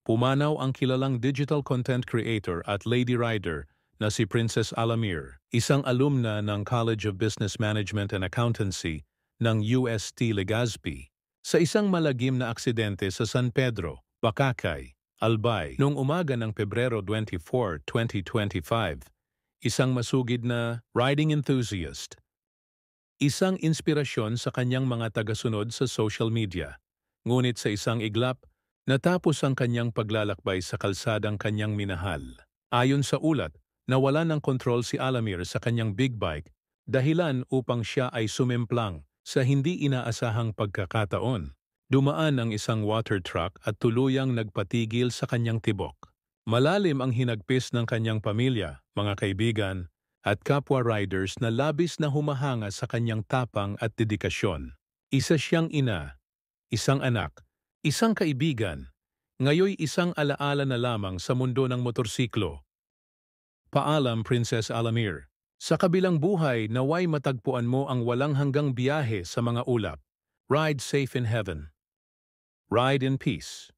pumanaw ang kilalang digital content creator at lady rider na si Princess Alamir, isang alumna ng College of Business Management and Accountancy ng UST Legazpi, sa isang malagim na aksidente sa San Pedro, Bacacay, Albay, noong umaga ng Pebrero 24, 2025. Isang masugid na riding enthusiast. Isang inspirasyon sa kanyang mga tagasunod sa social media. Ngunit sa isang iglap, natapos ang kanyang paglalakbay sa kalsadang kanyang minahal. Ayon sa ulat, nawala ng kontrol si Alamir sa kanyang big bike, dahilan upang siya ay sumemplang sa hindi inaasahang pagkakataon. Dumaan ang isang water truck at tuluyang nagpatigil sa kanyang tibok. Malalim ang hinagpis ng kanyang pamilya, mga kaibigan, at kapwa riders na labis na humahanga sa kanyang tapang at dedikasyon. Isa siyang ina, isang anak, isang kaibigan, ngayoy isang alaala na lamang sa mundo ng motorsiklo. Paalam, Princess Alamir. Sa kabilang buhay, naway matagpuan mo ang walang hanggang biyahe sa mga ulap. Ride safe in heaven. Ride in peace.